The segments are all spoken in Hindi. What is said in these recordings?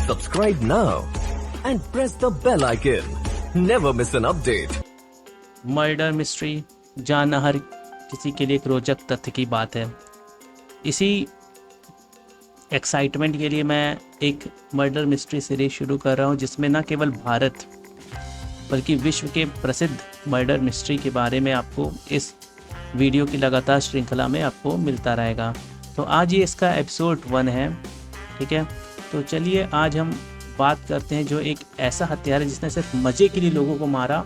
Subscribe now and press the bell icon. Never miss an update. Murder mystery जानना हर किसी के लिए एक रोचक तथ्य की बात है। इसी एक्साइटमेंट के लिए मैं एक मर्डर मिस्ट्री सीरीज शुरू कर रहा हूं, जिसमें न केवल भारत बल्कि विश्व के प्रसिद्ध मर्डर मिस्ट्री के बारे में आपको इस वीडियो की लगातार श्रृंखला में आपको मिलता रहेगा। तो आज ये इसका एपिसोड 1 है, ठीक है। तो चलिए आज हम बात करते हैं जो एक ऐसा हत्यारा है जिसने सिर्फ मज़े के लिए लोगों को मारा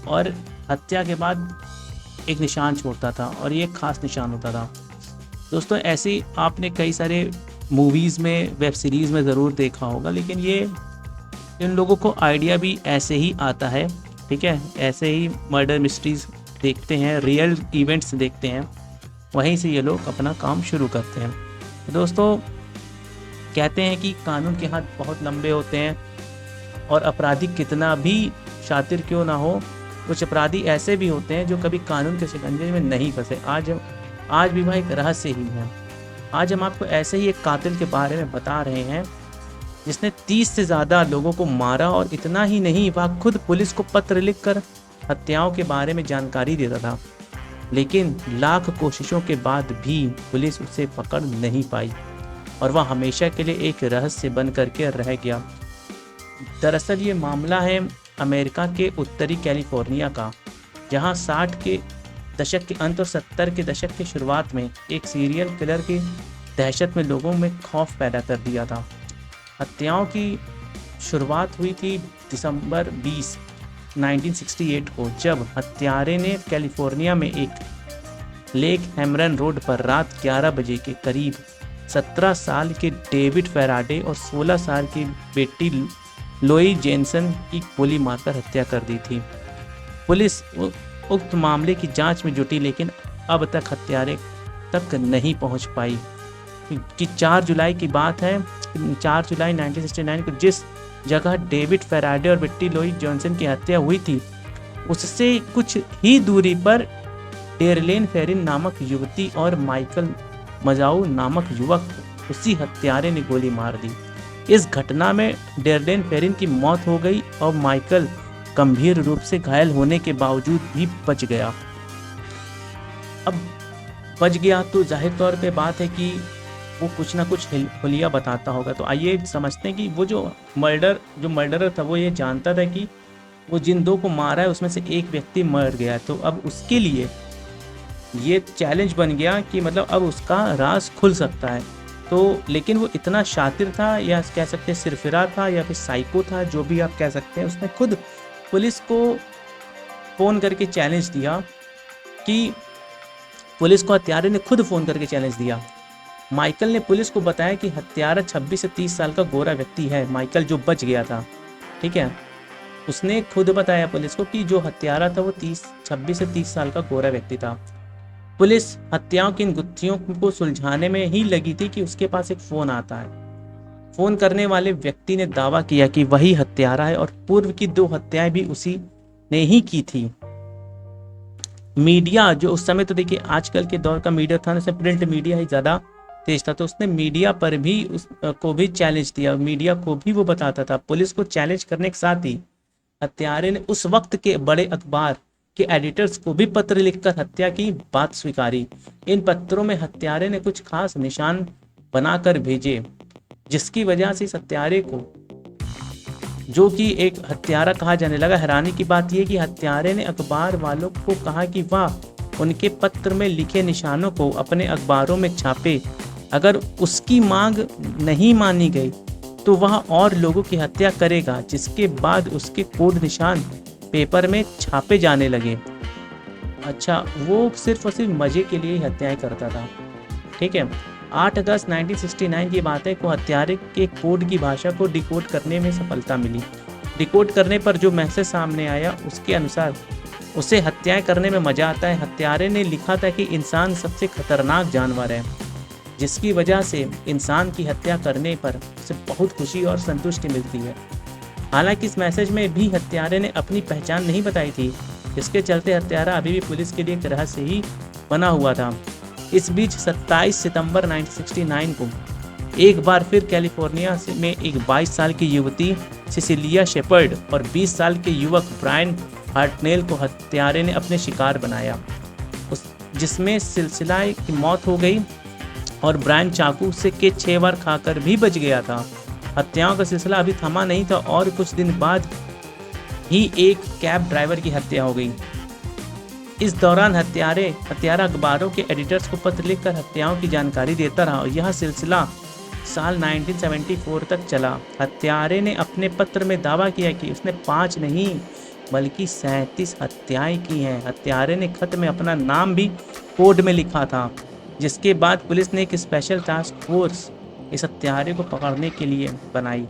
और हत्या के बाद एक निशान छोड़ता था, और ये एक ख़ास निशान होता था। दोस्तों, ऐसे आपने कई सारे मूवीज़ में, वेब सीरीज़ में ज़रूर देखा होगा, लेकिन ये इन लोगों को आइडिया भी ऐसे ही आता है, ठीक है। ऐसे ही मर्डर मिस्ट्रीज़ देखते हैं, रियल इवेंट्स देखते हैं, वहीं से ये लोग अपना काम शुरू करते हैं। दोस्तों, कहते हैं कि कानून के हाथ बहुत लंबे होते हैं और अपराधी कितना भी शातिर क्यों ना हो, कुछ अपराधी ऐसे भी होते हैं जो कभी कानून के शिकंजे में नहीं फंसे। आज भी वह एक रहस्य ही है। आज हम आपको ऐसे ही एक कातिल के बारे में बता रहे हैं जिसने 30 से ज़्यादा लोगों को मारा, और इतना ही नहीं, वह खुद पुलिस को पत्र लिखकर हत्याओं के बारे में जानकारी देता था। लेकिन लाख कोशिशों के बाद भी पुलिस उसे पकड़ नहीं पाई और वह हमेशा के लिए एक रहस्य बन करके रह गया। दरअसल ये मामला है अमेरिका के उत्तरी कैलिफोर्निया का, जहां 60 के दशक के अंत और 70 के दशक की शुरुआत में एक सीरियल किलर की दहशत में लोगों में खौफ पैदा कर दिया था। हत्याओं की शुरुआत हुई थी दिसंबर 20, 1968 को, जब हत्यारे ने कैलिफोर्निया में एक लेक हैमरन रोड पर रात 11 बजे के करीब 17 साल के डेविड फेराडे और 16 साल की बेटी लोई जेनसन की गोली मारकर हत्या कर दी थी। पुलिस उक्त मामले की जांच में जुटी, लेकिन अब तक हत्यारे तक नहीं पहुंच पाई। कि 4 जुलाई की बात है, 4 जुलाई 1969 को जिस जगह डेविड फेराडे और बेटी लोई जॉनसन की हत्या हुई थी, उससे कुछ ही दूरी पर डेरलेन फेरिन नामक युवती और माइकल मजाऊ नामक युवक उसी हत्यारे ने गोली मार दी। इस घटना में डेरलेन फेरिन की मौत हो गई और माइकल गंभीर रूप से घायल होने के बावजूद भी बच गया। अब बच गया तो जाहिर तौर पे बात है कि वो कुछ ना कुछ हुलिया बताता होगा। तो आइए समझते हैं कि वो जो मर्डरर था, वो ये जानता था कि वो जिन 2 को मारा है उसमें से एक व्यक्ति मर गया। तो अब उसके लिए ये चैलेंज बन गया कि मतलब अब उसका राज खुल सकता है। तो लेकिन वो इतना शातिर था, या कह सकते हैं सिरफिरा था, या फिर साइको था, जो भी आप कह सकते हैं। उसने खुद पुलिस को फ़ोन करके चैलेंज दिया कि पुलिस को हत्यारे ने खुद फ़ोन करके चैलेंज दिया। माइकल ने पुलिस को बताया कि हत्यारा 26 से 30 साल का गोरा व्यक्ति है, माइकल जो बच गया था, ठीक है। उसने खुद बताया पुलिस को कि जो हत्यारा था वो 26 से 30 साल का गोरा व्यक्ति था। पुलिस हत्याओं की इन गुत्थियों को सुलझाने में ही लगी थी कि उसके पास एक फ़ोन आता है। फ़ोन करने वाले व्यक्ति ने दावा किया कि वही हत्यारा है और पूर्व की 2 हत्याएं भी उसी ने ही की थी। मीडिया, जो उस समय, तो देखिए आजकल के दौर का मीडिया था, उसमें प्रिंट मीडिया ही ज़्यादा तेज था, तो उसने मीडिया पर भी उसको भी चैलेंज दिया, मीडिया को भी वो बताता था। पुलिस को चैलेंज करने के साथ ही हत्यारे ने उस वक्त के बड़े अखबार के एडिटर्स को भी पत्र लिखकर हत्या की बात स्वीकारी। इन पत्रों में हत्यारे ने कुछ खास निशान बनाकर भेजे, जिसकी वजह से इस हत्यारे को, जो कि एक हत्यारा कहा जाने लगा। हैरानी की बात यह कि हत्यारे ने अखबार वालों को कहा कि वह उनके पत्र में लिखे निशानों को अपने अखबारों में छापे। अगर उसकी मांग नहीं मानी गई तो वह और लोगों की हत्या करेगा, जिसके बाद उसके कोड निशान पेपर में छापे जाने लगे। अच्छा, वो सिर्फ और सिर्फ मज़े के लिए ही हत्याएं करता था, ठीक है। 8 अगस्त 1969 की बात है को हत्यारे के कोड की भाषा को डिकोड करने में सफलता मिली। डिकोड करने पर जो मैसेज सामने आया उसके अनुसार उसे हत्याएं करने में मज़ा आता है। हत्यारे ने लिखा था कि इंसान सबसे खतरनाक जानवर है, जिसकी वजह से इंसान की हत्या करने पर उसे बहुत खुशी और संतुष्टि मिलती है। हालांकि इस मैसेज में भी हत्यारे ने अपनी पहचान नहीं बताई थी, जिसके चलते हत्यारा अभी भी पुलिस के लिए एक रहस्य ही बना हुआ था। इस बीच 27 सितंबर 1969 को एक बार फिर कैलिफोर्निया में एक 22 साल की युवती सिसिलिया शेपर्ड और 20 साल के युवक ब्रायन हार्टनेल को हत्यारे ने अपने शिकार बनाया, जिसमें सिलसिला की मौत हो गई और ब्रायन चाकू से के 6 बार खाकर भी बच गया था। हत्याओं का सिलसिला अभी थमा नहीं था और कुछ दिन बाद ही एक कैब ड्राइवर की हत्या हो गई। इस दौरान हत्यारा अखबारों के एडिटर्स को पत्र लिखकर हत्याओं की जानकारी देता रहा और यह सिलसिला साल 1974 तक चला। हत्यारे ने अपने पत्र में दावा किया कि उसने 5 नहीं बल्कि 37 हत्याएं की हैं। हत्यारे ने खत में अपना नाम भी कोड में लिखा था, जिसके बाद पुलिस ने एक स्पेशल टास्क फोर्स इस हत्यारे को पकड़ने के लिए बनाई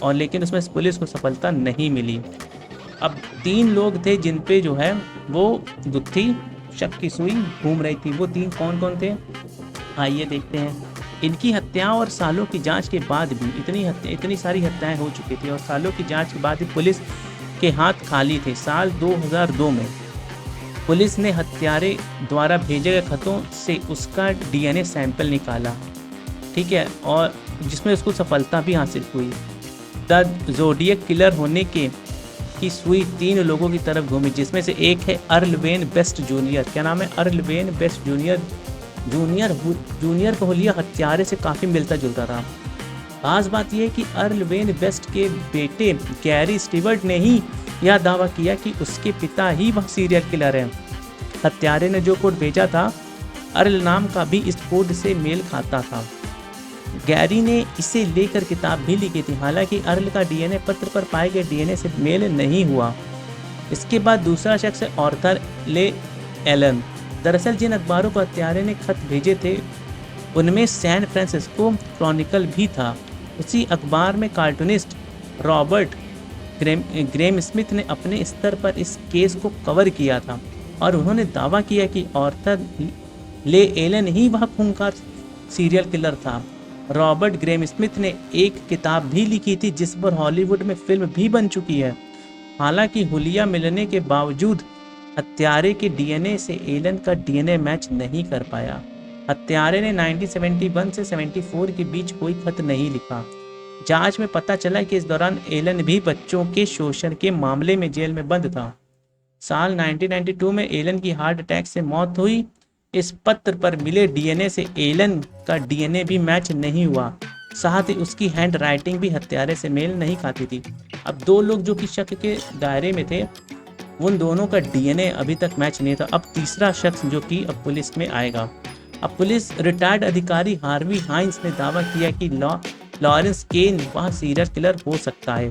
और लेकिन उसमें पुलिस को सफलता नहीं मिली। अब 3 लोग थे जिन पे जो है वो गुत्थी शक की सुई घूम रही थी। वो 3 कौन कौन थे, आइए देखते हैं। इनकी हत्याओं और सालों की जांच के बाद भी इतनी सारी हत्याएं हो चुकी थी और सालों की जांच के बाद भी पुलिस के हाथ खाली थे। साल 2002 में पुलिस ने हत्यारे द्वारा भेजे गए खतों से उसका DNA सैंपल निकाला, ठीक है, और जिसमें उसको सफलता भी हासिल हुई। द ज़ोडिएक किलर होने की सुई 3 लोगों की तरफ घूमी, जिसमें से एक है अर्ल वेन बेस्ट जूनियर। क्या नाम है? Earl when best junior. Junior का हुलिया हत्यारे से काफ़ी मिलता जुलता था। खास बात यह है कि अर्ल वेन बेस्ट के बेटे गैरी स्टीवर्ट ने ही यह दावा किया कि उसके पिता ही वह सीरियल किलर है। हत्यारे ने जो कोड भेजा था, अर्ल नाम का भी इस कोड से मेल खाता था। गैरी ने इसे लेकर किताब भी लिखी थी, हालांकि अर्ल का DNA पत्र पर पाए गए DNA से मेल नहीं हुआ। इसके बाद दूसरा शख्स है आर्थर ले एलन। दरअसल जिन अखबारों को हत्यारे ने खत भेजे थे उनमें सैन फ्रांसिस्को क्रॉनिकल भी था। उसी अखबार में कार्टूनिस्ट रॉबर्ट ग्रेम स्मिथ ने अपने स्तर पर इस केस को कवर किया था और उन्होंने दावा किया कि आर्थर ले एलन ही वह खूंखार सीरियल किलर था। रॉबर्ट ग्रेम स्मिथ ने एक किताब भी लिखी थी जिस पर हॉलीवुड में फिल्म भी बन चुकी है। हालांकि हुलिया मिलने के बावजूद हत्यारे के DNA से एलन का DNA मैच नहीं कर पाया। हत्यारे ने 1971 से 74 के बीच कोई खत नहीं लिखा। जांच में पता चला कि इस दौरान एलन भी बच्चों के शोषण के मामले में जेल में बंद था। साल 1992 में एलन की हार्ट अटैक से मौत हुई। इस पत्र पर मिले DNA से एलन का DNA भी मैच नहीं हुआ, साथ ही उसकी हैंड राइटिंग भी हत्यारे से मेल नहीं खाती थी। अब 2 लोग जो कि शक के दायरे में थे, उन दोनों का DNA अभी तक मैच नहीं था। अब तीसरा शख्स जो कि अब पुलिस में आएगा। अब पुलिस रिटायर्ड अधिकारी हार्वी हाइंस ने दावा किया कि लॉरेंस केन वह सीरियल किलर हो सकता है।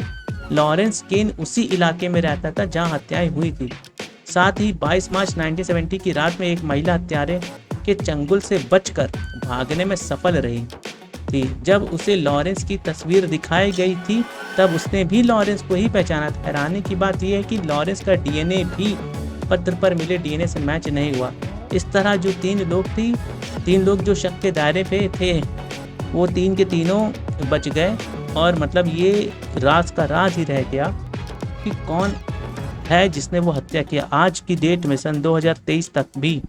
लॉरेंस केन उसी इलाके में रहता था जहां हत्याएं हुई थी। साथ ही 22 मार्च 1970 की रात में एक महिला हत्यारे के चंगुल से बचकर भागने में सफल रही थी। जब उसे लॉरेंस की तस्वीर दिखाई गई थी तब उसने भी लॉरेंस को ही पहचाना था। हैरानी की बात यह है कि लॉरेंस का DNA भी पत्र पर मिले DNA से मैच नहीं हुआ। इस तरह जो 3 लोग जो शक के दायरे पे थे वो 3 के तीनों बच गए और मतलब ये राज का राज ही रह गया कि कौन है जिसने वो हत्या किया। आज की डेट में सन 2023 तक भी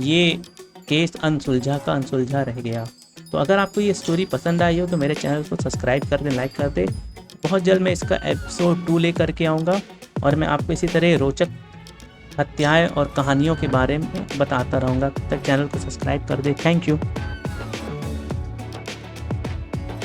ये केस अनसुलझा रह गया। तो अगर आपको ये स्टोरी पसंद आई हो तो मेरे चैनल को सब्सक्राइब कर दें, लाइक कर दें। बहुत जल्द मैं इसका एपिसोड 2 लेकर के आऊँगा और मैं आपको इसी तरह रोचक हत्याएं और कहानियों के बारे में बताता रहूँगा। तब तक चैनल को सब्सक्राइब कर दें। Thank you.